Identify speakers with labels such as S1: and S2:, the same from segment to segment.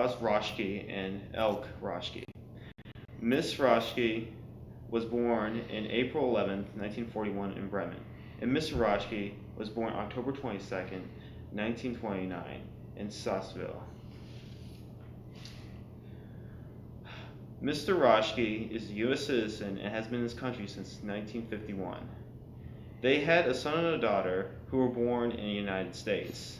S1: Klaus Roeschke and Elke Roeschke. Miss Roeschke was born in April 11, 1941 in Bremen, and Mr. Roeschke was born October 22nd, 1929 in Sassville. Mr. Roeschke is a U.S. citizen and has been in this country since 1951. They had a son and a daughter who were born in the United States.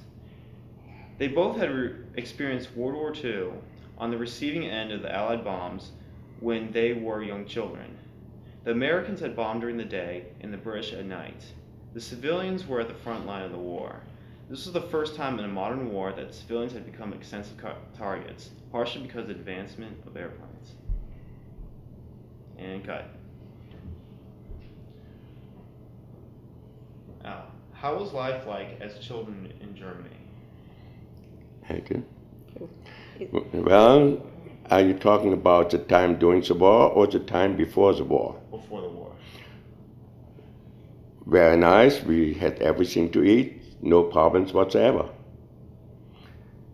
S1: They both had experienced World War II on the receiving end of the Allied bombs when they were young children. The Americans had bombed during the day and the British at night. The civilians were at the front line of the war. This was the first time in a modern war that civilians had become extensive targets, partially because of the advancement of airplanes. And cut. How was life like as children in Germany?
S2: Thank you. Well, are you talking about the time during the war or the time before the war?
S1: Before the war.
S2: Very nice. We had everything to eat, no problems whatsoever.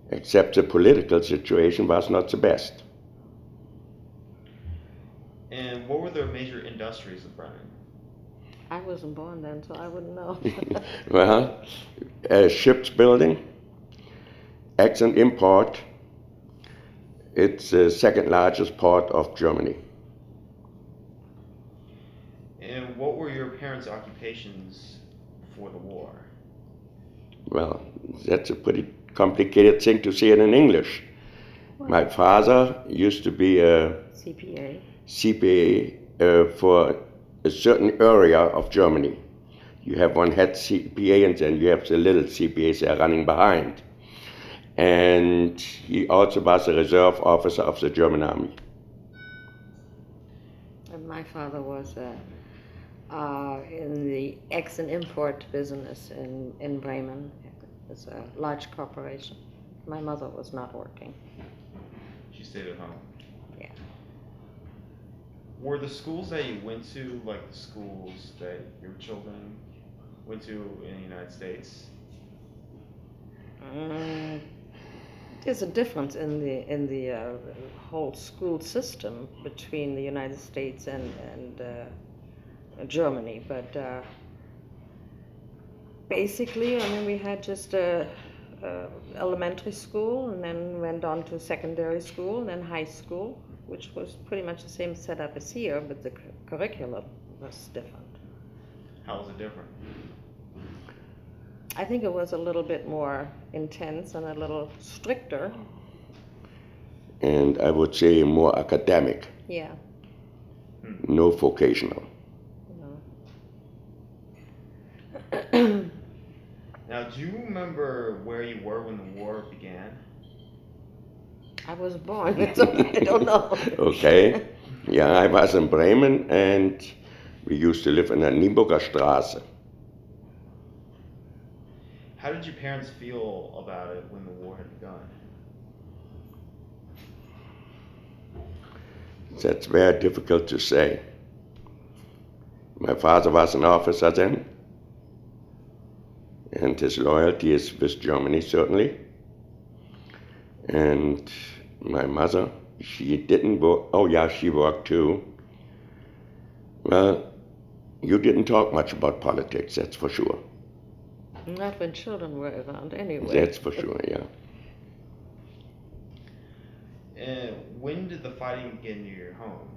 S2: Except the political situation was not the best.
S1: And what were the major industries of Bremen?
S3: I wasn't born then, so I wouldn't know.
S2: Well, ships building, export import. It's the second largest port of Germany.
S1: And what were your parents' occupations before the war?
S2: Well, that's a pretty complicated thing to say it in English.
S3: What?
S2: My father used to be a CPA for a certain area of Germany. You have one head CPA and then you have the little CPAs that are running behind. And he also was a reserve officer of the German army.
S3: And my father was in the ex and import business in Bremen. It's a large corporation. My mother was not working.
S1: She stayed at home.
S3: Yeah.
S1: Were the schools that you went to like the schools that your children went to in the United States?
S3: There's a difference in the whole school system between the United States and Germany, but basically, I mean, we had just elementary school, and then went on to secondary school, and then high school, which was pretty much the same setup as here, but the curriculum was different.
S1: How was it different?
S3: I think it was a little bit more intense and a little stricter.
S2: And I would say more academic.
S3: Yeah.
S2: No vocational.
S3: No.
S1: Now, do you remember where you were when the war began?
S3: I was born, so I don't know.
S2: Okay. Yeah, I was in Bremen and we used to live in the Nienburger Straße.
S1: How did your parents feel about it when the war had begun?
S2: That's very difficult to say. My father was an officer then, and his loyalty is with Germany, certainly. And my mother, she didn't work. Oh, yeah, she worked too. Well, you didn't talk much about politics, that's for sure.
S3: Not when children were around, anyway.
S2: That's for sure, yeah.
S1: And when did the fighting begin near your home?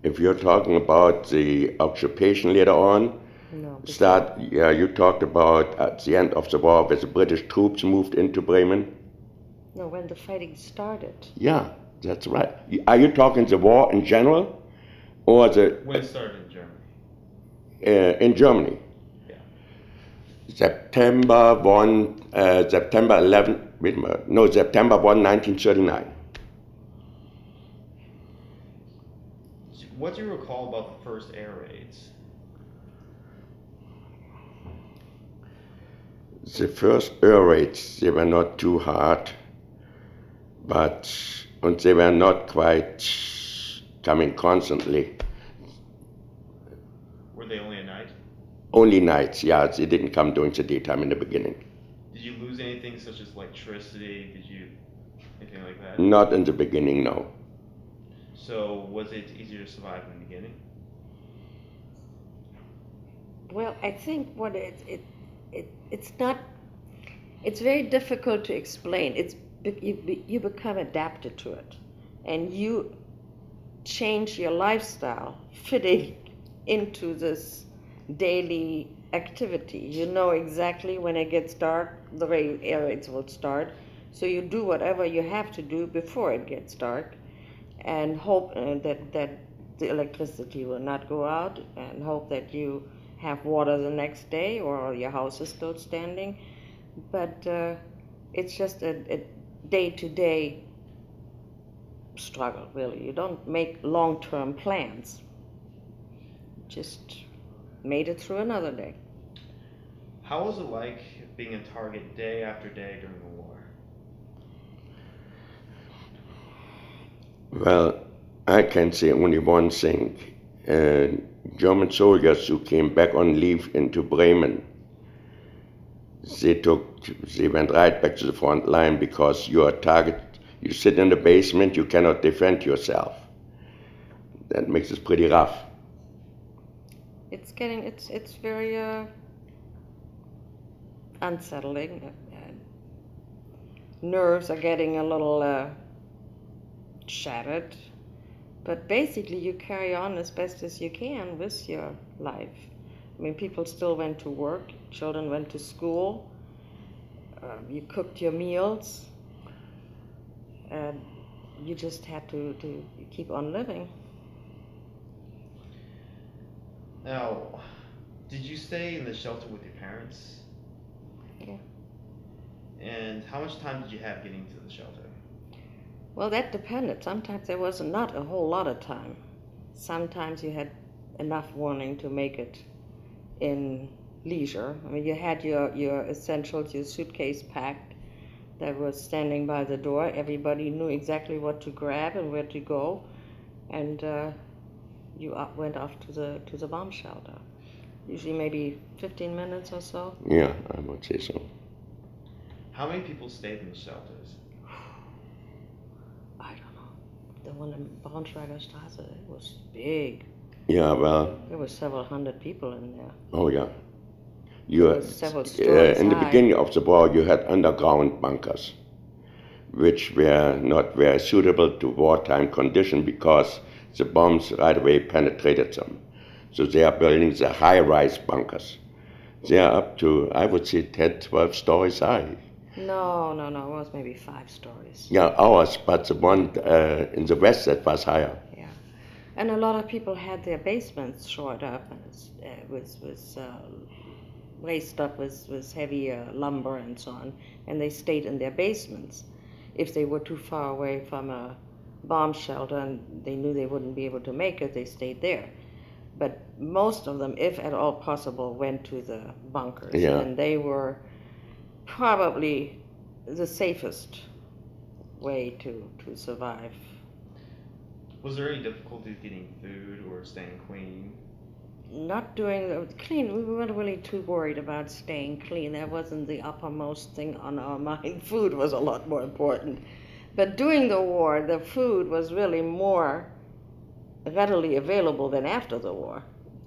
S2: If you're talking about the occupation later on,
S3: No.
S2: you talked about at the end of the war where the British troops moved into Bremen.
S3: No, when the fighting started.
S2: Yeah, that's right. Are you talking the war in general, or the
S1: When it started in Germany?
S2: In Germany?
S1: Yeah.
S2: September 11. Wait a minute. No, September 1, 1939.
S1: What do you recall about the first air raids?
S2: The first air raids, they were not too hard, and they were not quite coming constantly.
S1: Were they only at night?
S2: Only nights, yeah. They didn't come during the daytime in the beginning.
S1: Did you lose anything such as electricity? Did you anything like that?
S2: Not in the beginning, no.
S1: So was it easier to survive in the beginning?
S3: Well, I think what it's not. It's very difficult to explain. You become adapted to it, and you change your lifestyle fitting into this daily activity. You know exactly when it gets dark, the air raids will start. So you do whatever you have to do before it gets dark, and hope that the electricity will not go out, and hope that you have water the next day or your house is still standing. But it's just a day-to-day struggle, really. You don't make long-term plans. Just made it through another day.
S1: How was it like being a target day after day during the war?
S2: Well, I can say only one thing. German soldiers who came back on leave into Bremen, they went right back to the front line because you are a target. You sit in the basement, you cannot defend yourself. That makes it pretty rough.
S3: It's very unsettling. Nerves are getting a little shattered, but basically you carry on as best as you can with your life. I mean, people still went to work, children went to school, you cooked your meals, and you just had to keep on living.
S1: Now, did you stay in the shelter with your parents?
S3: Yeah.
S1: And how much time did you have getting to the shelter?
S3: Well, that depended. Sometimes there was not a whole lot of time. Sometimes you had enough warning to make it in leisure. I mean, you had your essentials, your suitcase packed that was standing by the door. Everybody knew exactly what to grab and where to go, and you went off to the bomb shelter. Usually maybe 15 minutes or so.
S2: Yeah, I would say so.
S1: How many people stayed in the shelters?
S3: I don't know. The one in Braunschweiger Straße, it was big.
S2: Yeah, well.
S3: There were several hundred people in there.
S2: Oh, yeah.
S3: Several stories
S2: in the
S3: high.
S2: beginning of the war, you had underground bunkers, which were not very suitable to wartime condition because the bombs right away penetrated them. So they are building the high-rise bunkers. They are up to, I would say, 10, 12 stories high.
S3: No, it was maybe 5 stories.
S2: Yeah, ours, but the one in the west, that was higher.
S3: Yeah, and a lot of people had their basements shored up and was laced up with heavy lumber and so on, and they stayed in their basements. If they were too far away from a bomb shelter and they knew they wouldn't be able to make it, they stayed there. But most of them, if at all possible, went to the bunkers,
S2: yeah.
S3: And they were probably the safest way to survive.
S1: Was there any difficulty getting food or staying clean?
S3: Not doing the clean. We weren't really too worried about staying clean. That wasn't the uppermost thing on our mind. Food was a lot more important. But during the war, the food was really more readily available than after the war.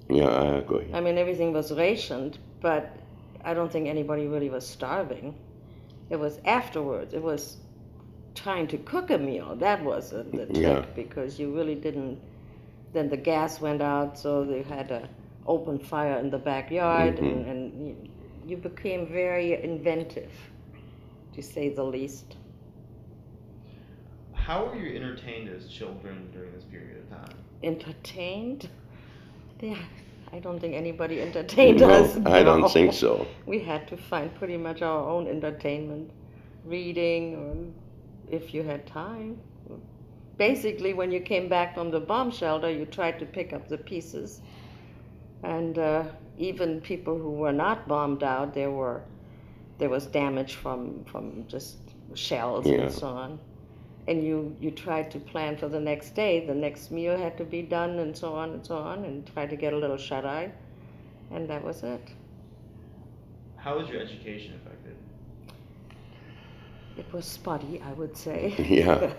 S2: Yeah, I agree.
S3: I mean, everything was rationed, but I don't think anybody really was starving. It was afterwards. It was trying to cook a meal. That was the trick, because you really didn't. Then the gas went out, so they had to open fire in the backyard,
S2: mm-hmm.
S3: and you became very inventive, to say the least.
S1: How were you entertained as children during this period of time?
S3: Entertained? Yeah, I don't think anybody entertained us.
S2: No, I don't think so.
S3: We had to find pretty much our own entertainment, reading, or if you had time. Basically, when you came back from the bomb shelter, you tried to pick up the pieces. And even people who were not bombed out, there was damage from just shells and so on. And you tried to plan for the next day. The next meal had to be done, and so on, and try to get a little shut-eye. And that was it.
S1: How was your education affected?
S3: It was spotty, I would say.
S2: Yeah.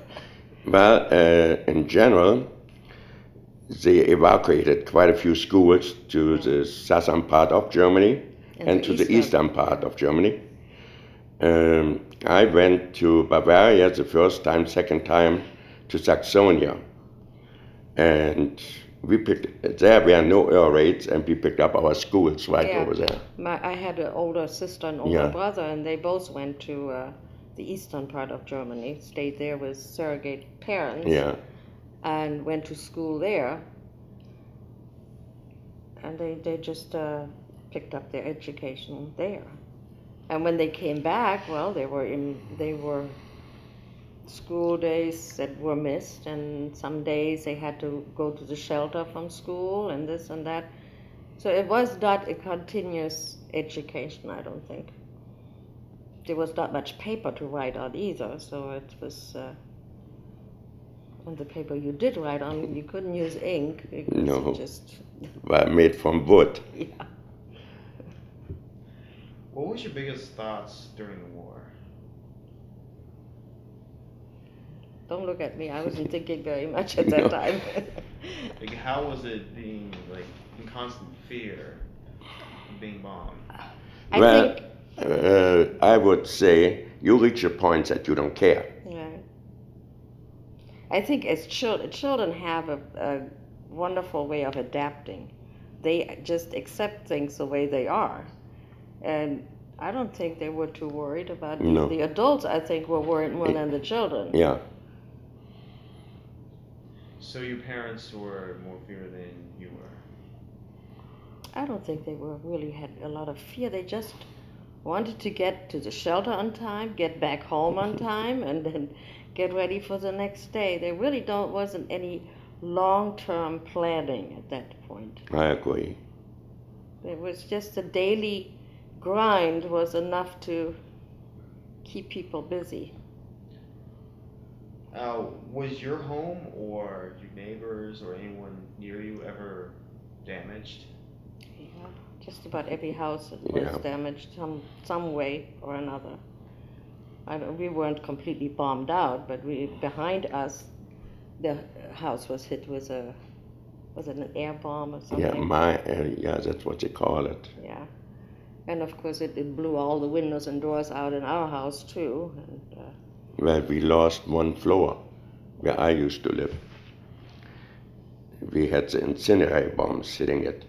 S2: Well, in general, they evacuated quite a few schools to the southern part of Germany and to the eastern part of Germany. I went to Bavaria the first time, second time to Saxonia. And there were no air raids, and we picked up our schools right over there.
S3: I had an older sister and older brother, and they both went to the eastern part of Germany, stayed there with surrogate parents, and went to school there. And they just picked up their education there. And when they came back, well, they were school days that were missed, and some days they had to go to the shelter from school and this and that. So it was not a continuous education, I don't think. There was not much paper to write on either, so it was on the paper you did write on, you couldn't use ink.
S2: No,
S3: just
S2: well, made from wood.
S3: Yeah.
S1: What was your biggest thoughts during the war?
S3: Don't look at me. I wasn't thinking very much at that time.
S1: Like, how was it being like in constant fear of being bombed?
S2: I would say you reach a point that you don't care.
S3: Yeah. I think as children have a wonderful way of adapting. They just accept things the way they are. And I don't think they were too worried about it. The adults, I think, were worried more than the children.
S2: Yeah.
S1: So your parents were more fear than you were?
S3: I don't think they really had a lot of fear. They just wanted to get to the shelter on time, get back home on time, and then get ready for the next day. There really wasn't any long-term planning at that point.
S2: I agree.
S3: It was just a daily grind was enough to keep people busy.
S1: Was your home or your neighbors or anyone near you ever damaged?
S3: Yeah, just about every house was damaged some way or another. We weren't completely bombed out, but behind us, the house was hit with was it an air bomb or something?
S2: Yeah, that's what they call it.
S3: Yeah, and of course it blew all the windows and doors out in our house too. And,
S2: well, we lost one floor where I used to live. We had the incendiary bombs hitting it.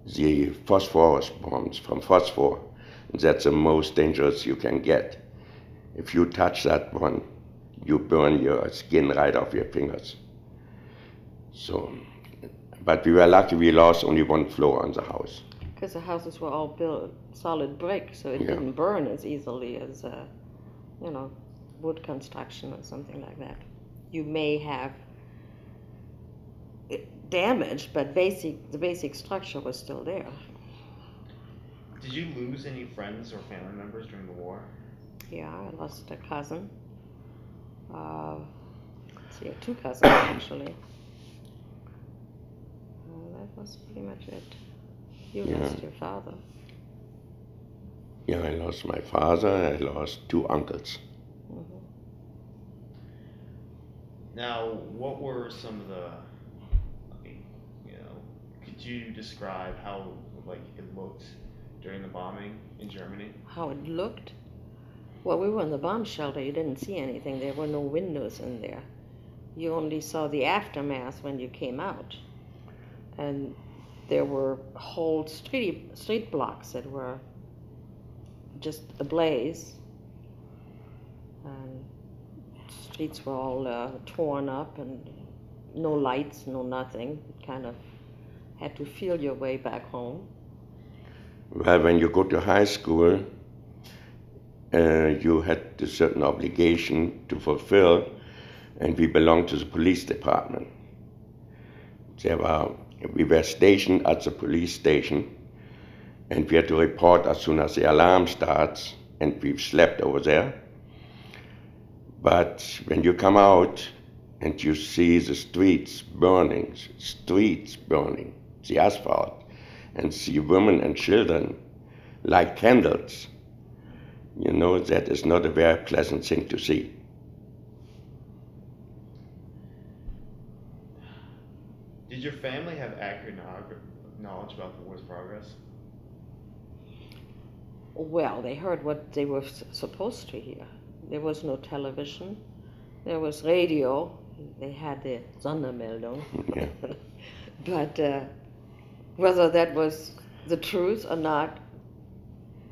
S2: The phosphorus bombs from phosphor. That's the most dangerous you can get. If you touch that one, you burn your skin right off your fingers. So, but we were lucky we lost only one floor on the house.
S3: Because the houses were all built solid brick, so it didn't burn as easily as, wood construction or something like that. You may have it damaged, but the basic structure was still there.
S1: Did you lose any friends or family members during the war?
S3: Yeah, I lost a cousin. Two cousins actually. That was pretty much it. You lost your father.
S2: Yeah, I lost my father. I lost two uncles.
S3: Mm-hmm.
S1: Now, what were some of the, could you describe how it looked during the bombing in Germany?
S3: How it looked? Well, we were in the bomb shelter. You didn't see anything. There were no windows in there. You only saw the aftermath when you came out. And there were whole street blocks that were just ablaze. And streets were all torn up and no lights, no nothing. You kind of had to feel your way back home.
S2: Well, when you go to high school, you had a certain obligation to fulfill, and we belonged to the police department. We were stationed at the police station, and we had to report as soon as the alarm starts, and we slept over there. But when you come out and you see the streets burning, the asphalt, and see women and children like candles, You know, that is not a very pleasant thing to see.
S1: Did your family have accurate knowledge about the war's progress?
S3: Well, they heard what they were supposed to hear. There was no television. There was radio. They had the Sondermeldung.
S2: Yeah.
S3: But whether that was the truth or not,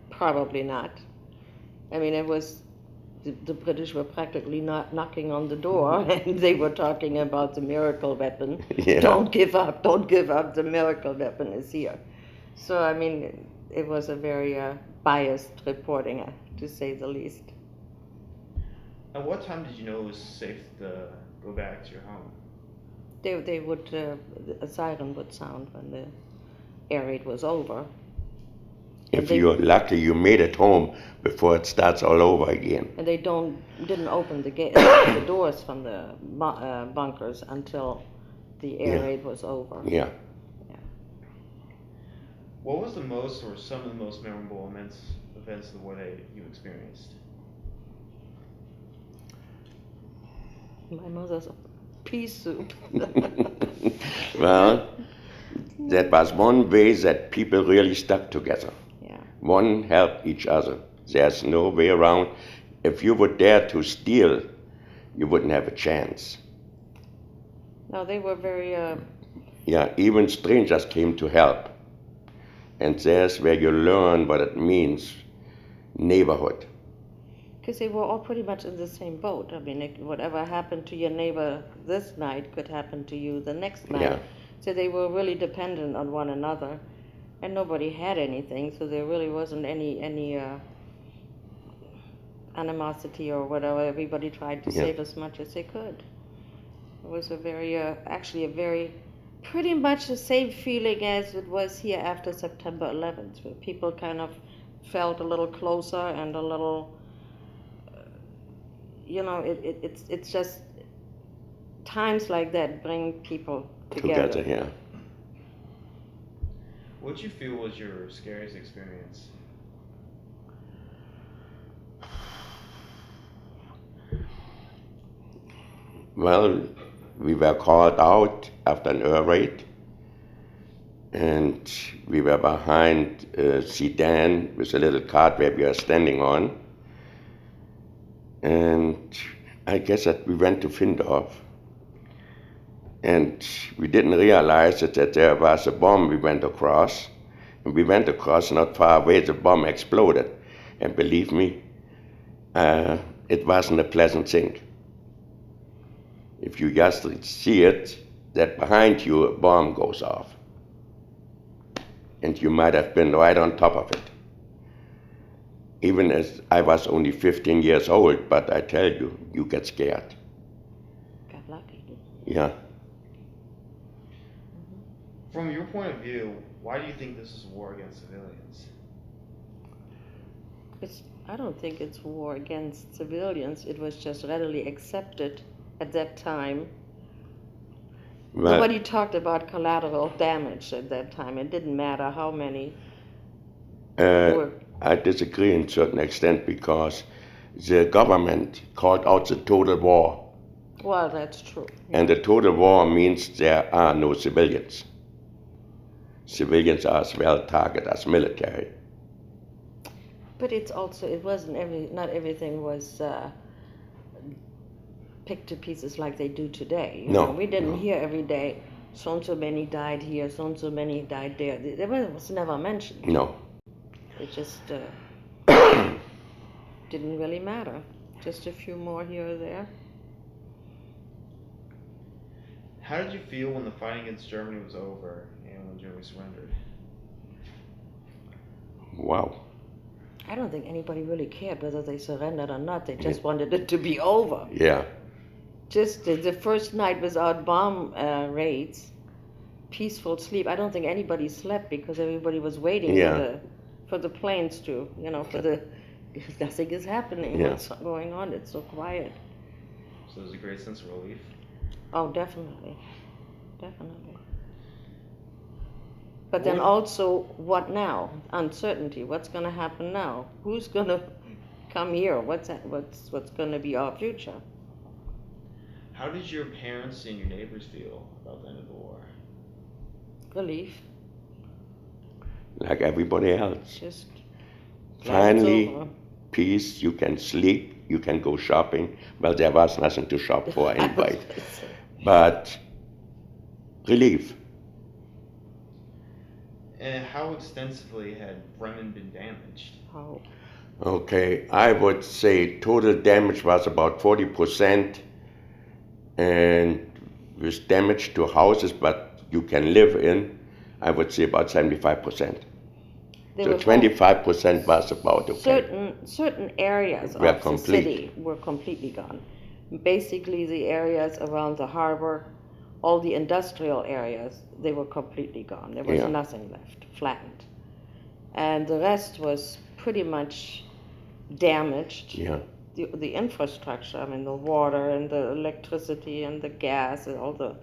S3: probably not. I mean, it was the British were practically not knocking on the door, and they were talking about the miracle weapon.
S2: Yeah.
S3: Don't give up, don't give up, the miracle weapon is here. So, I mean, it was a very biased reporting, to say the least.
S1: At what time did you know it was safe to go back to your home?
S3: They would, a siren would sound when the air raid was over.
S2: If you're lucky, you made it home before it starts all over again.
S3: And they didn't open the doors from the bunkers until the air raid was over.
S2: Yeah.
S1: What was the most or some of the most memorable events of the war that you experienced?
S3: My mother's pea soup.
S2: Well, that was one way that people really stuck together.
S3: Yeah.
S2: One helped each other. There's no way around. If you would dare to steal, you wouldn't have a chance.
S3: No, they were very...
S2: Yeah, even strangers came to help. And there's where you learn what it means, neighborhood.
S3: Because they were all pretty much in the same boat. I mean, whatever happened to your neighbor this night could happen to you the next night.
S2: Yeah.
S3: So they were really dependent on one another. And nobody had anything, so there really wasn't any animosity or whatever. Everybody tried to save as much as they could. It was a very, actually a very, pretty much the same feeling as it was here after September 11th, where people kind of felt a little closer and a little, it's just times like that bring people together.
S2: Yeah.
S1: What did you feel was your scariest experience?
S2: Well, we were called out after an air raid, and we were behind a sedan with a little cart where we were standing on. And I guess that we went to Findorf. And we didn't realize that there was a bomb we went across. And we went across not far away, the bomb exploded. And believe me, it wasn't a pleasant thing. If you just see it, that behind you a bomb goes off. And you might have been right on top of it. Even as I was only 15 years old, but I tell you, you get scared.
S3: Got lucky.
S2: Yeah.
S1: From your point of view, why do you think this is a war against civilians?
S3: I don't think it's war against civilians. It was just readily accepted at that time.
S2: Well,
S3: Nobody talked about collateral damage at that time. It didn't matter how many were.
S2: I disagree in a certain extent because the government called out the total war.
S3: Well, that's true.
S2: And the total war means there are no civilians. Civilians are as well targeted as military.
S3: But it wasn't not everything was picked to pieces like they do today. You know, we didn't hear every day, so and so many died here, so and so many died there. That was never mentioned.
S2: No.
S3: It just didn't really matter. Just a few more here or there.
S1: How did you feel when the fighting against Germany was over and when Germany surrendered?
S2: Wow.
S3: I don't think anybody really cared whether they surrendered or not. They just wanted it to be over.
S2: Yeah.
S3: Just the first night without bomb raids, peaceful sleep. I don't think anybody slept because everybody was waiting for the planes to, nothing is happening.
S2: Yeah.
S3: What's going on? It's so quiet.
S1: So there's a great sense of relief?
S3: Oh, definitely. Definitely. But then also, what now? Uncertainty. What's going to happen now? Who's going to come here. What's going to be our future?
S1: How did your parents and your neighbors feel about the end of the war?
S3: Relief.
S2: Like everybody else.
S3: Just
S2: Finally, peace, you can sleep, you can go shopping. Well, there was nothing to shop for anyway. But relief.
S1: And how extensively had Bremen been damaged?
S3: Oh.
S2: Okay, I would say total damage was about 40%, and with damage to houses but you can live in, I would say about 75%. So 25% was about okay.
S3: Certain areas of the city were completely gone. Basically, the areas around the harbor, all the industrial areas, they were completely gone. There was nothing left, flattened. And the rest was pretty much damaged.
S2: Yeah.
S3: The infrastructure, I mean, the water and the electricity and the gas and all the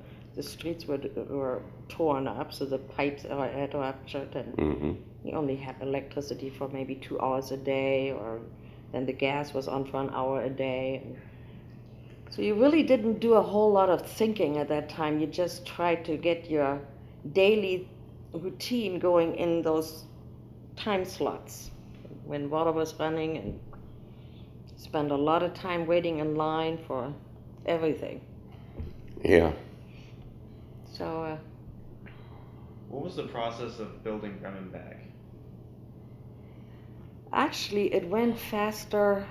S3: streets were torn up, so the pipes had ruptured, and you only had electricity for maybe 2 hours a day, or then the gas was on for an hour a day. So you really didn't do a whole lot of thinking at that time. You just tried to get your daily routine going in those time slots when water was running, and spend a lot of time waiting in line for everything.
S2: Yeah.
S3: So,
S1: what was the process of building Bremen back?
S3: Actually, it went faster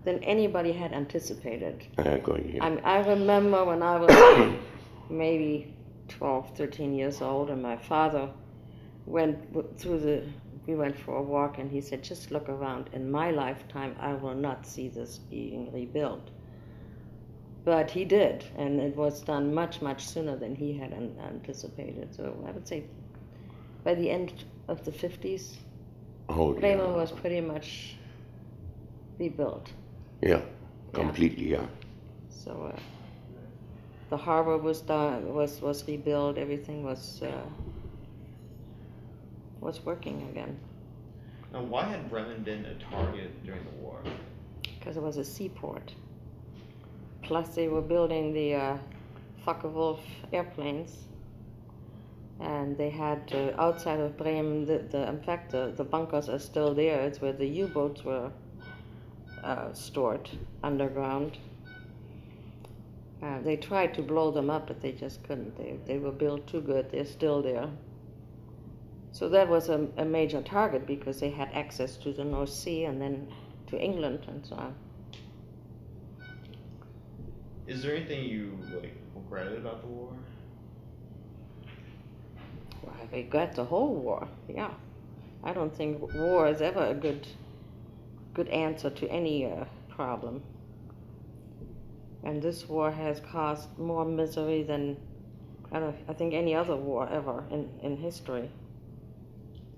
S3: than anybody had anticipated. I remember when I was maybe 12, 13 years old, and my father we went for a walk, and he said, just look around. In my lifetime, I will not see this being rebuilt. But he did, and it was done much, much sooner than he had anticipated. So I would say by the end of the 50s, Bremen was pretty much rebuilt.
S2: Yeah, completely, yeah.
S3: So the harbor was done, was rebuilt. Everything was working again.
S1: Now, why had Bremen been a target during the war?
S3: Because it was a seaport. Plus, they were building the Focke-Wulf airplanes, and they had outside of Bremen. In fact, the bunkers are still there. It's where the U-boats were stored underground. They tried to blow them up, but they just couldn't. They were built too good. They're still there. So that was a major target because they had access to the North Sea and then to England and so on.
S1: Is there anything you regretted about the war?
S3: Well, I regret the whole war. Yeah, I don't think war is ever a good answer to any problem. And this war has caused more misery than I think any other war ever in history,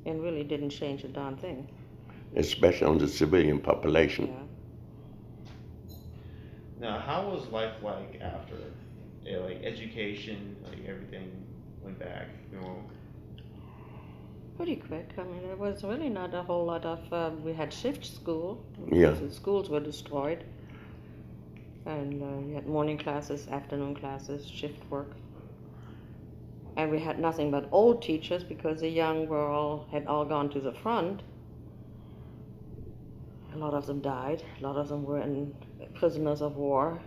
S3: and really didn't change a darn thing.
S2: Especially on the civilian population.
S3: Yeah.
S1: Now, how was life like after? Education, everything went back,
S3: Pretty quick. I mean, there was really not a whole lot of. We had shift school.
S2: Yeah.
S3: The schools were destroyed, and we had morning classes, afternoon classes, shift work. And we had nothing but old teachers because the young had all gone to the front. A lot of them died. A lot of them were prisoners of war.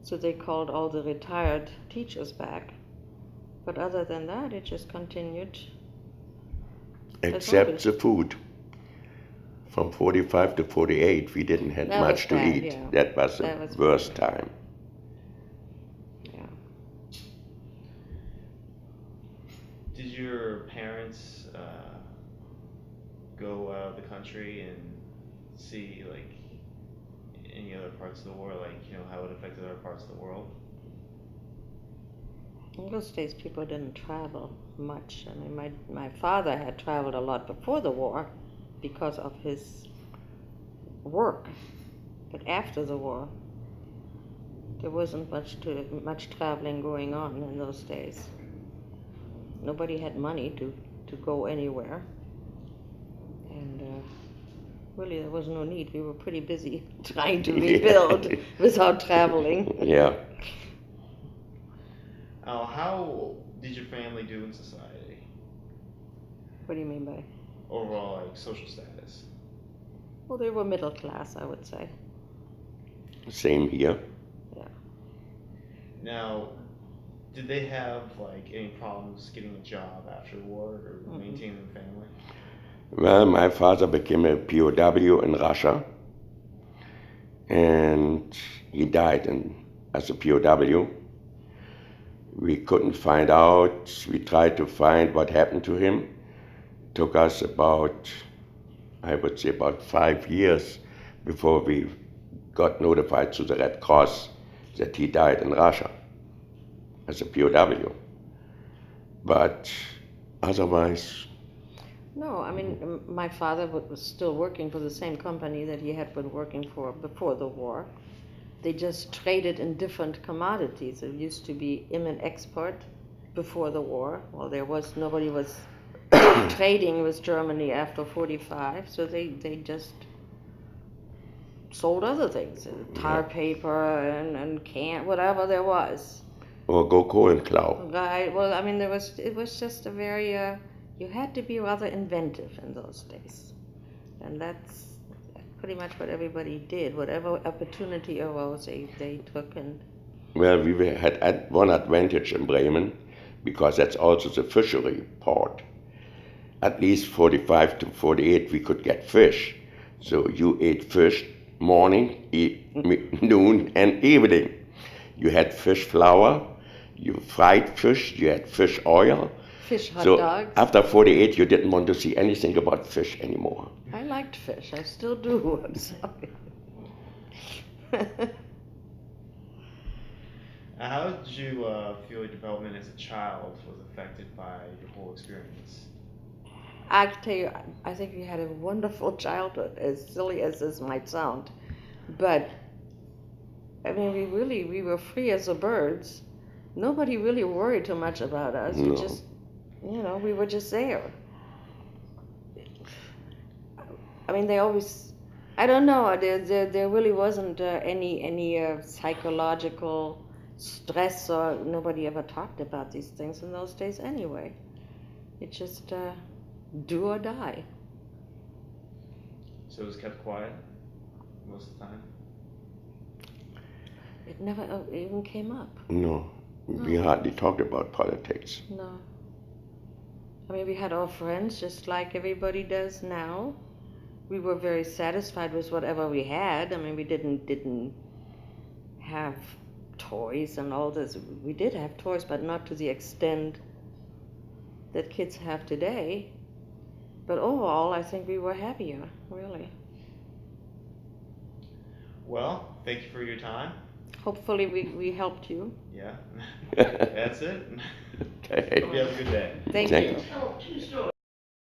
S3: So they called all the retired teachers back. But other than that, it just continued.
S2: Except the food. From 45 to 48, we didn't have much to eat.
S3: Yeah.
S2: That was the worst time.
S3: Yeah.
S1: Did your parents go out of the country and see any other parts of the war, how it affected other parts of the world?
S3: In those days, people didn't travel much. I mean, my father had traveled a lot before the war because of his work. But after the war, there wasn't much traveling going on in those days. Nobody had money to go anywhere. And really there was no need. We were pretty busy trying to rebuild without traveling.
S2: Yeah.
S1: How did your family do in society?
S3: What do you mean by?
S1: Overall, like social status.
S3: Well, they were middle class, I would say.
S2: Same here.
S3: Yeah.
S1: Now, did they have like any problems getting a job after the war or maintaining the family?
S2: Well, my father became a POW in Russia, and he died as a POW. We couldn't find out. We tried to find what happened to him. It took us about 5 years before we got notified through the Red Cross that he died in Russia as a POW. But otherwise...
S3: No, I mean, my father was still working for the same company that he had been working for before the war. They just traded in different commodities. It used to be im and export before the war. Well, nobody was trading with Germany after 45, so they just sold other things, tar paper and can, whatever there was.
S2: Or go Kohlenklau.
S3: Right, well, I mean, it was just a very, you had to be rather inventive in those days. And that's pretty much what everybody did. Whatever opportunity arose, they took. And
S2: well, we had one advantage in Bremen, because that's also the fishery port. At least 45 to 48 we could get fish. So you ate fish morning, noon, and evening. You had fish flour, you fried fish, you had fish oil.
S3: Fish hot
S2: so
S3: dogs.
S2: After 48 you didn't want to see anything about fish anymore.
S3: I liked fish, I still do, I'm sorry.
S1: How did you feel your development as a child was affected by your whole experience?
S3: I can tell you, I think we had a wonderful childhood, as silly as this might sound. But, I mean, we were free as the birds. Nobody really worried too much about us.
S2: No.
S3: We just, we were just there. I mean, they always, I don't know, there really wasn't any psychological stress, or nobody ever talked about these things in those days anyway. It just do or die.
S1: So it was kept quiet most of the time?
S3: It never even came up.
S2: No, we hardly talked about politics.
S3: No. I mean, we had our friends just like everybody does now. We were very satisfied with whatever we had. I mean, we didn't have toys and all this. We did have toys, but not to the extent that kids have today. But overall, I think we were happier, really.
S1: Well, thank you for your time.
S3: Hopefully we helped you.
S1: Yeah, that's it.
S2: Okay.
S1: Hope you have a good day.
S3: Thank
S2: Thank
S3: you.
S2: you.